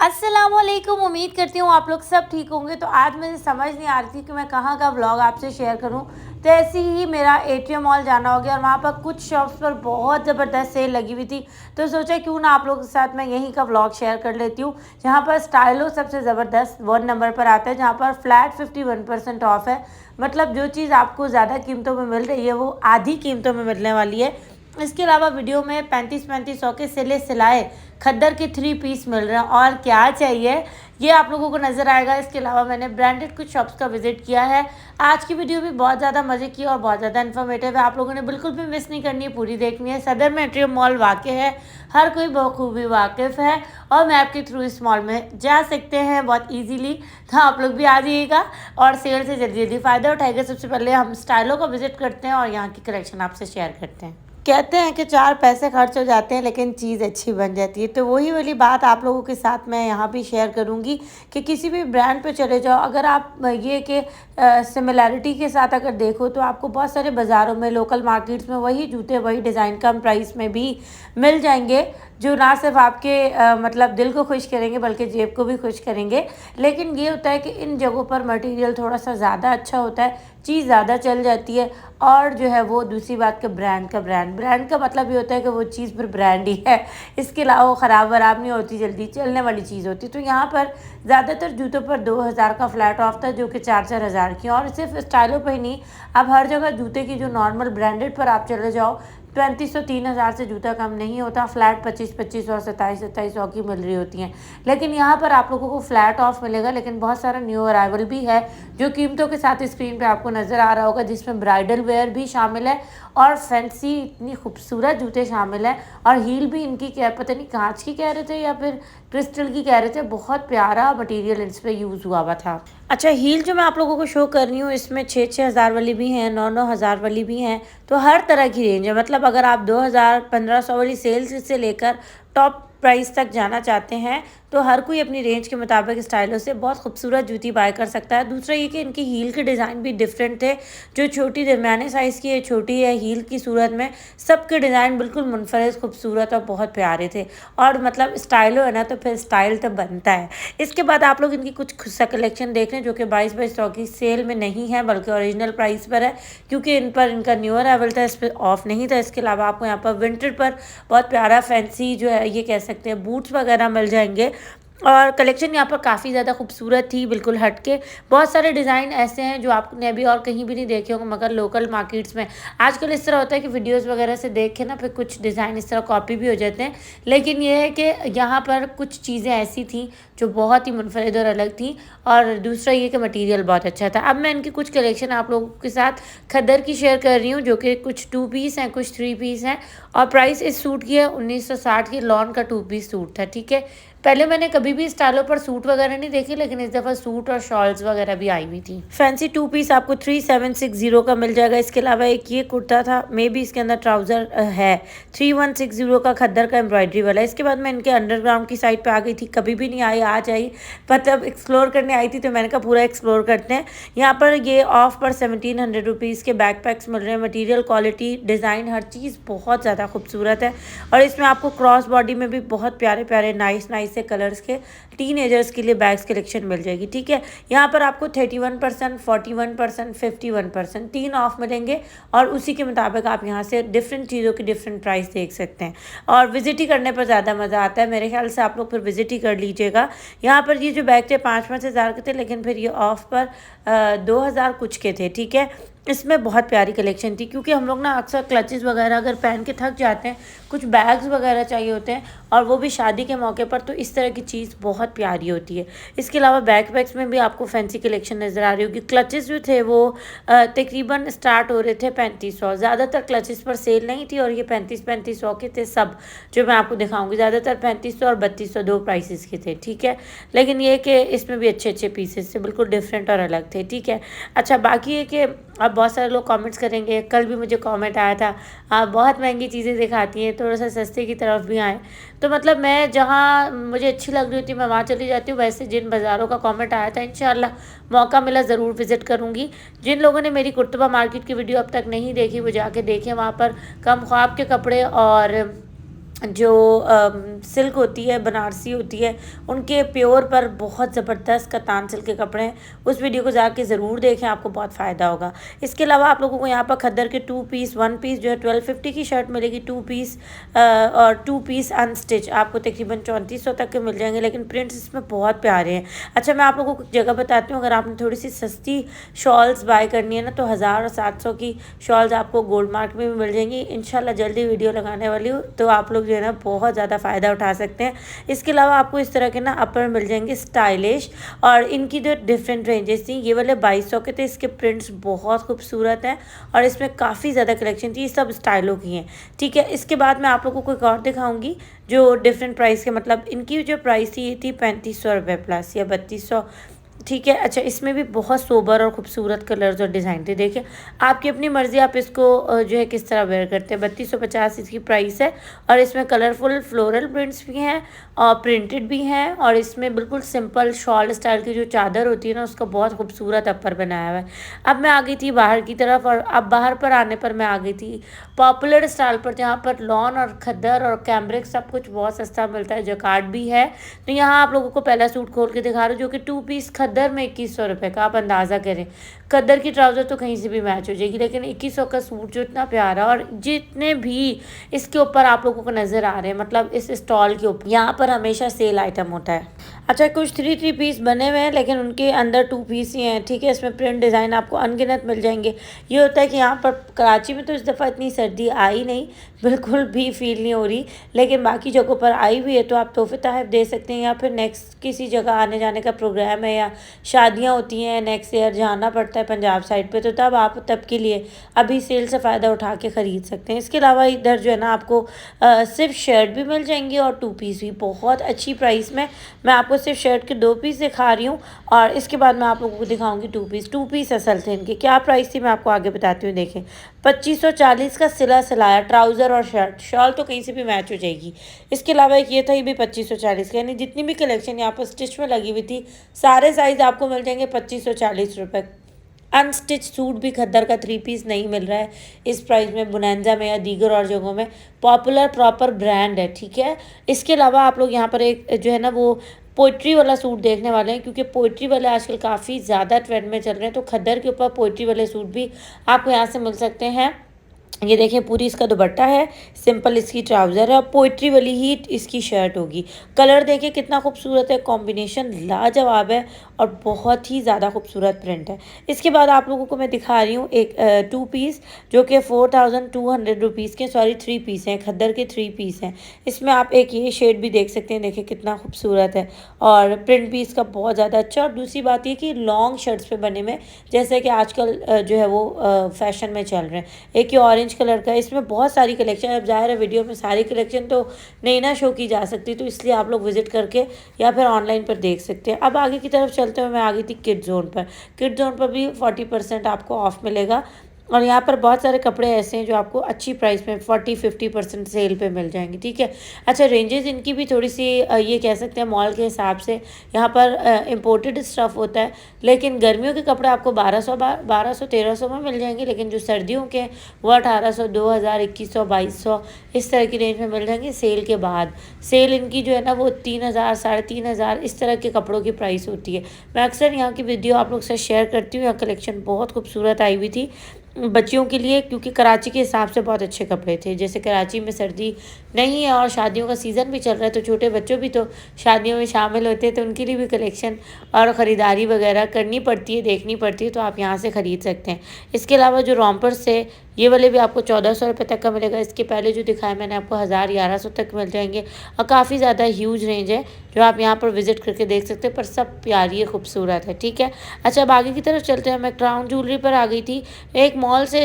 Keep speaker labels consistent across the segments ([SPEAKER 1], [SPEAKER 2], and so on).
[SPEAKER 1] अस्सलामुअलैकुम। उम्मीद करती हूँ आप लोग सब ठीक होंगे। तो आज मुझे समझ नहीं आ रही थी कि मैं कहाँ का व्लॉग आपसे शेयर करूँ। तो ऐसे ही मेरा एटीएम मॉल जाना हो गया और वहाँ पर कुछ शॉप्स पर बहुत ज़बरदस्त सेल लगी हुई थी। तो सोचा क्यों ना आप लोगों के साथ मैं यहीं का व्लॉग शेयर कर लेती हूँ। जहाँ पर स्टाइलो सबसे ज़बरदस्त 1 नंबर पर आता है, जहाँ पर फ्लैट 51% ऑफ है। मतलब जो चीज़ आपको ज़्यादा कीमतों में मिल रही है वो आधी कीमतों में मिलने वाली है। इसके अलावा वीडियो में 35-35 सौ के सिलाए खद्दर के 3 पीस मिल रहे हैं और क्या चाहिए ये आप लोगों को नज़र आएगा। इसके अलावा मैंने ब्रांडेड कुछ शॉप्स का विजिट किया है। आज की वीडियो भी बहुत ज़्यादा मज़े की और बहुत ज़्यादा इन्फॉर्मेटिव है। आप लोगों ने बिल्कुल भी मिस नहीं करनी है, पूरी देखनी है। सदर में एट्रियम मॉल वाक़ है, हर कोई बखूबी वाकिफ़ है और मैप के थ्रू इस मॉल में जा सकते हैं बहुत ईजीली। तो आप लोग भी आ जाइएगा और सेल से जल्दी जल्दी फ़ायदा उठाइएगा। सबसे पहले हम स्टाइलों का विजिट करते हैं और यहाँ की कलेक्शन आपसे शेयर करते हैं। कहते हैं कि 4 पैसे खर्च हो जाते हैं लेकिन चीज़ अच्छी बन जाती है। तो वही वाली बात आप लोगों के साथ मैं यहाँ भी शेयर करूँगी कि किसी भी ब्रांड पे चले जाओ, अगर आप ये कि सिमिलैरिटी के साथ अगर देखो तो आपको बहुत सारे बाज़ारों में, लोकल मार्केट्स में वही जूते वही डिज़ाइन कम प्राइस में भी मिल जाएंगे, जो ना सिर्फ आपके मतलब दिल को खुश करेंगे बल्कि जेब को भी खुश करेंगे। लेकिन ये होता है कि इन जगहों पर मटेरियल थोड़ा सा ज़्यादा अच्छा होता है, चीज़ ज़्यादा चल जाती है और जो है वो दूसरी बात कि ब्रांड का मतलब ये होता है कि वो चीज़ फिर ब्रांड ही है। इसके अलावा वो ख़राब वराब नहीं होती, जल्दी चलने वाली चीज़ होती। तो यहाँ पर ज़्यादातर जूतों पर 2000 का फ्लैट ऑफ था, जो कि 4-4 हज़ार की। और सिर्फ स्टाइलों पर ही नहीं, अब हर जगह जूते की जो नॉर्मल ब्रांडेड पर आप चले जाओ 3500 3000 से जूता कम नहीं होता। फ्लैट 25-25 और 27-27 की मिल रही होती हैं। लेकिन यहाँ पर आप लोगों को फ्लैट ऑफ मिलेगा, लेकिन बहुत सारा न्यू अराइवल भी है जो कीमतों के साथ स्क्रीन पे आपको नज़र आ रहा होगा, जिसमें ब्राइडल वेयर भी शामिल है और फैंसी इतनी खूबसूरत जूते शामिल हैं। और हील भी इनकी क्या पता नहीं कांच की कह रहे थे या फिर क्रिस्टल की कह रहे थे, बहुत प्यारा मटेरियल इस पर यूज़ हुआ हुआ था। अच्छा, हील जो मैं आप लोगों को शो कर रही हूँ इसमें 6-6 हज़ार वाली भी हैं, 9-9 हज़ार वाली भी हैं। तो हर तरह की रेंज है। मतलब अगर आप 2000-1500 वाली सेल्स से लेकर टॉप प्राइस तक जाना चाहते हैं तो हर कोई अपनी रेंज के मुताबिक स्टाइलों से बहुत खूबसूरत जूती बाय कर सकता है। दूसरा ये कि इनकी हील के डिज़ाइन भी डिफरेंट थे, जो छोटी दरमियाने साइज़ की है, छोटी है हील की सूरत में, सबके डिज़ाइन बिल्कुल मुनफरद खूबसूरत और बहुत प्यारे थे। और मतलब स्टाइलो है ना तो फिर स्टाइल तो बनता है। इसके बाद आप लोग इनकी कुछ सा कलेक्शन देख रहे हैं जो कि 22-22 की सेल में नहीं है बल्कि ओरिजिनल प्राइस पर है, क्योंकि इन पर इनका न्यू अराइवल था, इस पर ऑफ नहीं था। इसके अलावा आपको यहाँ पर विंटर पर बहुत प्यारा फैंसी जो है ये कह सकते हैं बूट्स वगैरह मिल जाएंगे। और कलेक्शन यहाँ पर काफ़ी ज़्यादा खूबसूरत थी, बिल्कुल हटके। बहुत सारे डिज़ाइन ऐसे हैं जो आपने अभी और कहीं भी नहीं देखे होंगे मगर लोकल मार्केट्स में। आजकल इस तरह होता है कि वीडियोस वगैरह से देख के ना फिर कुछ डिज़ाइन इस तरह कॉपी भी हो जाते हैं। लेकिन ये है कि यहाँ पर कुछ चीज़ें ऐसी थी जो बहुत ही मुनफरिद और अलग थी। और दूसरा ये कि मटेरियल बहुत अच्छा था। अब मैं इनकी कुछ कलेक्शन आप लोगों के साथ खद्दर की शेयर कर रही हूँ, जो कि कुछ 2 पीस हैं, कुछ 3 पीस हैं। और प्राइस इस सूट की है 1960 की। लॉन का 2 पीस सूट था, ठीक है। पहले मैंने कभी भी स्टाइलों पर सूट वगैरह नहीं देखे, लेकिन इस दफ़ा सूट और शॉल्स वगैरह भी आई हुई थी। फैंसी 2 पीस आपको 3760 का मिल जाएगा। इसके अलावा एक ये कुर्ता था, मे भी इसके अंदर ट्राउज़र है, 3160 का खद्दर का एम्ब्रॉयडरी वाला। इसके बाद मैं इनके अंडरग्राउंड की साइड पे आ गई थी, कभी भी नहीं आई, आज आई। मतलब एक्सप्लोर करने आई थी तो मैंने कहा पूरा एक्सप्लोर करते हैं। यहाँ पर ये ऑफ पर 1700 रुपीज़ के बैकपैक्स मिल रहे हैं। मटीरियल, क्वालिटी, डिज़ाइन, हर चीज़ बहुत ज़्यादा खूबसूरत है। और इसमें आपको क्रॉस बॉडी में भी बहुत प्यारे प्यारे नाइस से कलर्स के टीनेजर्स के लिए बैग्स कलेक्शन मिल जाएगी, ठीक है। यहाँ पर आपको 31%, 41%, 51% 3 ऑफ मिलेंगे और उसी के मुताबिक आप यहाँ से डिफरेंट चीज़ों की डिफरेंट प्राइस देख सकते हैं। और विजिट ही करने पर ज़्यादा मज़ा आता है मेरे ख्याल से। आप लोग फिर विजिट ही कर लीजिएगा। यहाँ पर ये जो बैग थे 5-5 हज़ार के थे, लेकिन फिर ये ऑफ पर 2000 कुछ के थे, ठीक है। इसमें बहुत प्यारी कलेक्शन थी, क्योंकि हम लोग ना अक्सर क्लचेस वगैरह अगर पहन के थक जाते हैं, कुछ बैग्स वगैरह चाहिए होते हैं और वो भी शादी के मौके पर, तो इस तरह की चीज़ बहुत प्यारी होती है। इसके अलावा बैकपैक्स में भी आपको फैंसी कलेक्शन नज़र आ रही होगी। क्लचेस जो थे वो तकरीबन स्टार्ट हो रहे थे 3500। ज़्यादातर क्लचेस पर सेल नहीं थी और ये 3500 के थे सब, जो मैं आपको दिखाऊंगी। ज़्यादातर 3500 और 3200 दो प्राइसेस के थे, ठीक है। लेकिन ये कि इसमें भी अच्छे अच्छे पीसेस थे, बिल्कुल डिफरेंट और अलग थे, ठीक है। अच्छा, बाकी ये कि अब बहुत सारे लोग कमेंट्स करेंगे, कल भी मुझे कमेंट आया था आप बहुत महंगी चीज़ें दिखाती हैं, थोड़ा सा सस्ते की तरफ भी आए। तो मतलब मैं जहाँ मुझे अच्छी लग रही होती मैं वहाँ चली जाती हूँ। वैसे जिन बाज़ारों का कमेंट आया था, इंशाल्लाह मौका मिला ज़रूर विज़िट करूँगी। जिन लोगों ने मेरी कुर्तबा मार्केट की वीडियो अब तक नहीं देखी वो जाके देखें, वहाँ पर कम ख्वाब के कपड़े और जो सिल्क होती है, बनारसी होती है, उनके प्योर पर बहुत ज़बरदस्त कतान सिल्क के कपड़े हैं। उस वीडियो को जाके ज़रूर देखें, आपको बहुत फ़ायदा होगा। इसके अलावा आप लोगों को यहाँ पर खद्दर के 2 पीस 1 पीस जो है 1250 की शर्ट मिलेगी, 2 पीस और 2 पीस अनस्टिच आपको तकरीबन 3400 तक के मिल जाएंगे, लेकिन प्रिंट्स इसमें बहुत प्यारे हैं। अच्छा, मैं आप लोगों को जगह बताती हूँ, अगर आपने थोड़ी सी सस्ती शॉल्स बाय करनी है ना, तो 1000 और 700 की शॉल्स आपको गोल्ड मार्केट में भी मिल जाएंगी। इंशाल्लाह जल्दी वीडियो लगाने वाली हूँ, तो आप लोग जो है ना बहुत ज़्यादा फ़ायदा उठा सकते हैं। इसके अलावा आपको इस तरह के ना अपर मिल जाएंगे स्टाइलिश, और इनकी जो डिफरेंट रेंजेस थी, ये वाले 2200 के थे। इसके प्रिंट्स बहुत खूबसूरत हैं और इसमें काफ़ी ज़्यादा कलेक्शन थी, ये सब स्टाइलों की हैं। ठीक है, इसके बाद मैं आप लोगों को एक और दिखाऊंगी जो डिफरेंट प्राइस के, मतलब इनकी जो प्राइस थी ये थी 3500 रुपये प्लस या 3200। ठीक है। अच्छा, इसमें भी बहुत सोबर और ख़ूबसूरत कलर्स और डिज़ाइन थे। देखिए, आपकी अपनी मर्ज़ी, आप इसको जो है किस तरह वेयर करते हैं। 3250 इसकी प्राइस है, और इसमें कलरफुल फ्लोरल प्रिंट्स भी हैं और प्रिंटेड भी हैं, और इसमें बिल्कुल सिंपल शॉल स्टाइल की जो चादर होती है ना, उसका बहुत खूबसूरत अपर बनाया हुआ है। अब मैं आ गई थी बाहर की तरफ, और अब बाहर पर आने पर मैं आ गई थी पॉपुलर स्टाइल पर, जहाँ पर लॉन और खद्दर और कैम्ब्रिक सब कुछ बहुत सस्ता मिलता है, जकार्ड भी है। तो यहाँ आप लोगों को पहला सूट खोल के दिखा रही हूँ, जो कि 2 पीस खद्दर में 2100 रुपये का। आप अंदाज़ा करें, खद्दर की ट्राउज़र तो कहीं से भी मैच हो जाएगी, लेकिन 2100 का सूट जो इतना प्यारा, और जितने भी इसके ऊपर आप लोगों को नज़र आ रहे हैं, मतलब इस स्टॉल के ऊपर, यहाँ पर हमेशा सेल आइटम होता है। अच्छा, कुछ 3 पीस बने हुए हैं, लेकिन उनके अंदर 2 पीस ही हैं। ठीक है, इसमें प्रिंट डिज़ाइन आपको अनगिनत मिल जाएंगे। ये होता है कि यहाँ पर कराची में तो इस दफ़ा इतनी सर्दी आई नहीं, बिल्कुल भी फील नहीं हो रही, लेकिन बाकी जगहों पर आई हुई है, तो आप तोहफे तहफ़ दे सकते हैं, या फिर नेक्स्ट किसी जगह आने जाने का प्रोग्राम है, या शादियाँ होती हैं, नेक्स्ट ईयर जाना पड़ता है पंजाब साइड पे, तो तब आप तब के लिए अभी सेल से फ़ायदा उठा के ख़रीद सकते हैं। इसके अलावा इधर जो है ना आपको सिर्फ शर्ट भी मिल जाएंगी और 2 पीस भी बहुत अच्छी प्राइस में। मैं आपको सिर्फ शर्ट के 2 पीस दिखा रही हूँ, और इसके बाद मैं आप लोगों को दिखाऊंगी 2 पीस असल थे। इनकी क्या प्राइस थी मैं आपको आगे बताती हूँ। देखें, 2540 का सिला सिलाया ट्राउज़र और शर्ट, शॉल तो कहीं से भी मैच हो जाएगी। इसके अलावा एक ये था, ये भी 2540 का, यानी जितनी भी कलेक्शन यहाँ पर स्टिच में लगी हुई थी, सारे साइज़ आपको मिल जाएंगे 2540 रुपये। अनस्टिच सूट भी खद्दर का 3 पीस नहीं मिल रहा है इस प्राइस में, बुनैंजा में या दीगर और जगहों में। पॉपुलर प्रॉपर ब्रांड है। ठीक है, इसके अलावा आप लोग यहाँ पर एक जो है ना वो पोइट्री वाला सूट देखने वाले हैं, क्योंकि पोइट्री वाले आजकल काफ़ी ज़्यादा ट्रेंड में चल रहे हैं, तो खद्दर के ऊपर पोइट्री वाले सूट भी आपको यहाँ से मिल सकते हैं। ये देखें, पूरी इसका दुपट्टा है, सिंपल इसकी ट्राउज़र है, और पोइट्री वाली ही इसकी शर्ट होगी। कलर देखें कितना खूबसूरत है, कॉम्बिनेशन लाजवाब है, और बहुत ही ज़्यादा खूबसूरत प्रिंट है। इसके बाद आप लोगों को मैं दिखा रही हूँ एक 2 पीस, जो कि 4200 रुपीज़ के, सॉरी 3 पीस हैं, खद्दर के 3 पीस हैं। इसमें आप एक ये शेड भी देख सकते हैं, देखिए कितना खूबसूरत है, और प्रिंट भी इसका बहुत ज़्यादा अच्छा। और दूसरी बात ये कि लॉन्ग शर्ट्स पे बने में, जैसे कि आजकल जो है वो फैशन में चल रहे हैं। एक ये ऑरेंज कलर का है, इसमें बहुत सारी कलेक्शन है। अब ज़ाहिर है वीडियो में सारी कलेक्शन तो नहीं ना शो की जा सकती, तो इसलिए आप लोग विजिट करके या फिर ऑनलाइन पर देख सकते हैं। अब आगे की तरफ चलते हुए मैं आ गई थी किड जोन पर। किड जोन पर भी 40% आपको ऑफ मिलेगा, और यहाँ पर बहुत सारे कपड़े ऐसे हैं जो आपको अच्छी प्राइस में 40-50% सेल पे मिल जाएंगे। ठीक है। अच्छा, रेंजेस इनकी भी थोड़ी सी ये कह सकते हैं मॉल के हिसाब से यहाँ पर इम्पोर्टेड स्टफ़ होता है, लेकिन गर्मियों के कपड़े आपको 1200-1300 में मिल जाएंगे, लेकिन जो सर्दियों के वो 1800, 2000, 2100, 2200 इस तरह की रेंज में मिल जाएंगे सेल के बाद। सेल इनकी जो है ना वो 3000, 3500 इस तरह के कपड़ों की प्राइस होती है। मैं अक्सर यहाँ की वीडियो आप लोग से शेयर करती हूँ। यहाँ कलेक्शन बहुत खूबसूरत आई हुई थी बच्चियों के लिए, क्योंकि कराची के हिसाब से बहुत अच्छे कपड़े थे। जैसे कराची में सर्दी नहीं है और शादियों का सीज़न भी चल रहा है, तो छोटे बच्चों भी तो शादियों में शामिल होते हैं, तो उनके लिए भी कलेक्शन और ख़रीदारी वगैरह करनी पड़ती है, देखनी पड़ती है, तो आप यहाँ से ख़रीद सकते हैं। इसके अलावा जो रोम्पर्स है, ये वाले भी आपको 1400 रुपये तक का मिलेगा। इसके पहले जो दिखाया मैंने आपको 1000-1100 तक मिल जाएंगे, और काफ़ी ज़्यादा ह्यूज रेंज है जो आप यहाँ पर विज़िट करके देख सकते हैं, पर सब प्यारी है, खूबसूरत है। ठीक है। अच्छा, अब आगे की तरफ चलते हैं। मैं क्राउन ज्वेलरी पर आ गई थी। एक मॉल से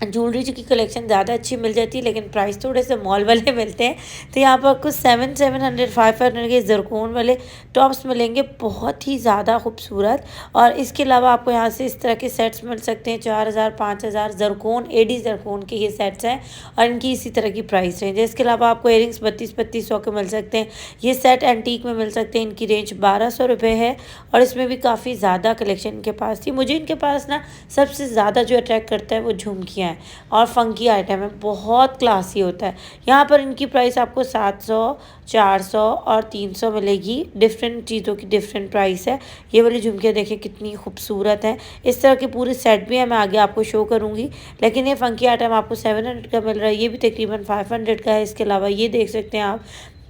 [SPEAKER 1] ज्वेलरी की कलेक्शन ज़्यादा अच्छी मिल जाती है, लेकिन प्राइस थोड़े से मॉल वाले मिलते हैं। तो यहाँ पर कुछ 700, 500 के जरकोन वाले टॉप्स मिलेंगे, बहुत ही ज़्यादा खूबसूरत। और इसके अलावा आपको यहाँ से इस तरह के सेट्स मिल सकते हैं 4000, 5000 जरकोन, एडी जरकोन के ये सेट्स हैं, और इनकी इसी तरह की प्राइस रेंज है। इसके अलावा आपको इयरिंग्स 3200 के मिल सकते हैं। ये सेट एंटीक में मिल सकते हैं, इनकी रेंज 1200 रुपये है, और इसमें भी काफ़ी ज़्यादा कलेक्शन इनके पास थी। मुझे इनके पास ना सबसे ज़्यादा जो अट्रैक्ट करता है वो झुमकियाँ, हैं और फंकी आइटम है, बहुत क्लासी होता है। यहाँ पर इनकी प्राइस आपको 700, 400 और 300 मिलेगी। डिफरेंट चीज़ों की डिफरेंट प्राइस है। ये वाली झुमकियाँ देखिए कितनी खूबसूरत हैं। इस तरह के पूरे सेट भी है, मैं आगे आपको शो करूँगी। लेकिन ये फंकी आइटम आपको 700 का मिल रहा है, ये भी तकरीबन 500 का है। इसके अलावा ये देख सकते हैं आप,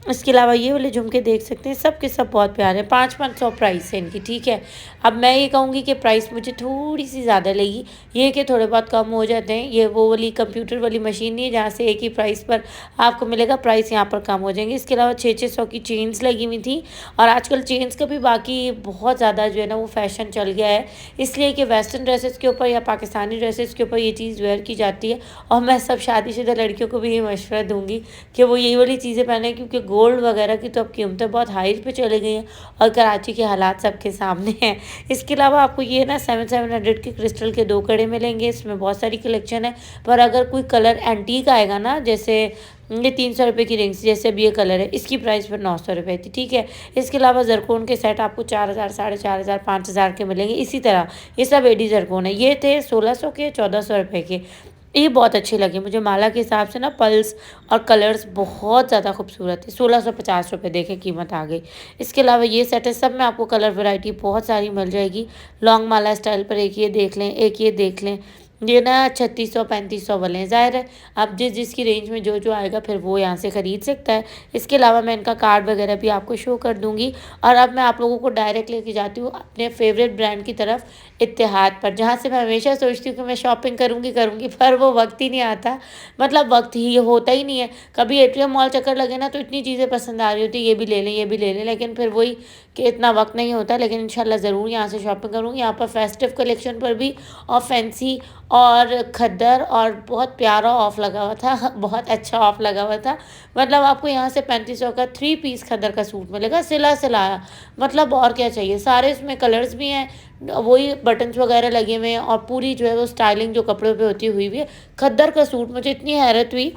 [SPEAKER 1] इसके अलावा ये वाले झुमके देख सकते हैं, सब के सब बहुत प्यारे हैं। 500 प्राइस है इनकी, ठीक है। अब मैं ये कहूँगी कि प्राइस मुझे थोड़ी सी ज़्यादा लगी, ये कि थोड़े बहुत कम हो जाते हैं। ये वो वाली कंप्यूटर वाली मशीन नहीं है जहाँ से एक ही प्राइस पर आपको मिलेगा, प्राइस यहाँ पर कम हो जाएंगे। इसके अलावा 600 की चेन्स लगी हुई थी, और आजकल चेन्स का भी बाकी बहुत ज़्यादा जो है ना वो फैशन चल गया है, इसलिए कि वेस्टर्न ड्रेसेस के ऊपर या पाकिस्तानी ड्रेसेस के ऊपर ये चीज़ वेयर की जाती है। और मैं सब शादीशुदा लड़कियों को भी ये मशवरा दूँगी कि वो यही वाली चीज़ें पहने, क्योंकि गोल्ड वगैरह की तो अब कीमतें बहुत हाई पे चली गई हैं और कराची के हालात सबके सामने हैं। इसके अलावा आपको ये ना 700 के क्रिस्टल के 2 कड़े मिलेंगे। इसमें बहुत सारी कलेक्शन है, पर अगर कोई कलर एंटीक आएगा ना, जैसे ये 300 रुपये की रिंग्स, जैसे अब ये कलर है, इसकी प्राइस पर 900 रुपये थी, ठीक है। इसके अलावा जरकोन के सेट आपको 4000, 4500, 5000 के मिलेंगे। इसी तरह ये सब एडी जरकोन है, ये थे 1600 के, 1400 रुपये के। ये बहुत अच्छे लगे मुझे, माला के हिसाब से ना पल्स और कलर्स बहुत ज़्यादा खूबसूरत है। 1650 रुपये देखें कीमत आ गई। इसके अलावा ये सेट है, सब में आपको कलर वैरायटी बहुत सारी मिल जाएगी। लॉन्ग माला स्टाइल पर एक ये देख लें, एक ये देख लें। ये ना 3600, 3500 वाले हैं। ज़ाहिर है अब जिसकी रेंज में जो जो आएगा फिर वो यहाँ से ख़रीद सकता है। इसके अलावा मैं इनका कार्ड वगैरह भी आपको शो कर दूँगी। और अब मैं आप लोगों को डायरेक्ट लेके जाती हूँ अपने फेवरेट ब्रांड की तरफ, इत्तेहाद पर, जहाँ से मैं हमेशा सोचती हूँ कि मैं शॉपिंग करूँगी पर वो वक्त ही नहीं आता। मतलब वक्त ही होता ही नहीं है। कभी एट्रियम मॉल चक्कर लगे ना तो इतनी चीज़ें पसंद आ रही होती है, ये भी ले लें, ये भी ले लें, लेकिन फिर वही कि इतना वक्त नहीं होता। लेकिन इंशाल्लाह ज़रूर यहाँ से शॉपिंग करूँगी। यहाँ पर फेस्टिव कलेक्शन पर भी और फैंसी और खद्दर और बहुत प्यारा ऑफ लगा हुआ था, बहुत अच्छा ऑफ लगा हुआ था। मतलब आपको यहाँ से 3500 का 3 पीस खद्दर का सूट मिलेगा, सिला सिलाया। मतलब और क्या चाहिए। सारे इसमें कलर्स भी हैं, वही बटन्स वगैरह लगे हुए हैं, और पूरी जो है वो स्टाइलिंग जो कपड़ों पे होती हुई भी है। खद्दर का सूट, मुझे इतनी हैरत हुई।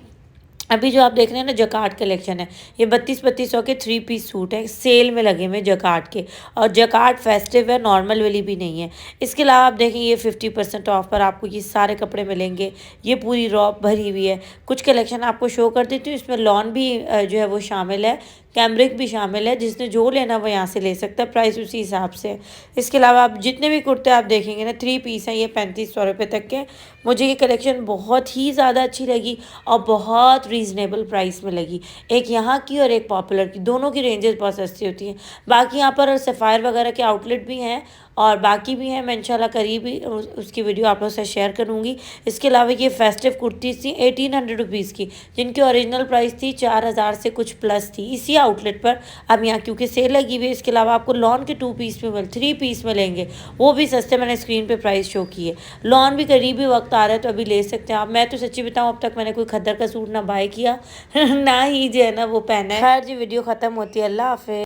[SPEAKER 1] अभी जो आप देख रहे हैं ना जकार्ड कलेक्शन है, ये 3200 के 3 पीस सूट है, सेल में लगे हुए जकार्ड के। और जकार्ड फेस्टिव है, नॉर्मल वाली भी नहीं है। इसके अलावा आप देखें ये 50% ऑफ पर आपको ये सारे कपड़े मिलेंगे। ये पूरी रॉप भरी हुई है। कुछ कलेक्शन आपको शो कर देती हूँ, इसमें लॉन भी जो है वो शामिल है, कैमरिक भी शामिल है। जिसने जो लेना वो यहाँ से ले सकता है, प्राइस उसी हिसाब से है। इसके अलावा आप जितने भी कुर्ते आप देखेंगे ना 3 पीस हैं, ये 3500 रुपये तक के। मुझे ये कलेक्शन बहुत ही ज़्यादा अच्छी लगी और बहुत रीज़नेबल प्राइस में लगी। एक यहाँ की और एक पॉपुलर की, दोनों की रेंजेस बहुत सस्ती होती हैं। बाकी यहाँ पर सफ़ायर वगैरह के आउटलेट भी हैं और बाकी भी हैं, मैं इंशाल्लाह करीब ही उसकी वीडियो आप लोगों से शेयर करूँगी। इसके अलावा ये फेस्टिव कुर्ती थी 1800 रुपीज़ की, जिनकी ओरिजिनल प्राइस थी 4000 से कुछ प्लस थी इसी आउटलेट पर। अब यहाँ क्योंकि सेल लगी हुई है। इसके अलावा आपको लॉन के 2 पीस में 3 पीस मिलेंगे, वो भी सस्ते। मैंने स्क्रीन पे प्राइस शो की है। लॉन भी करीबी वक्त आ रहा है तो अभी ले सकते हैं आप। मैं तो सच्ची बताऊँ अब तक मैंने कोई खद्दर का सूट ना बाय किया ना ही जो है ना वो पहना है। खैर जी वीडियो ख़त्म होती है, अल्लाह हाफिज़।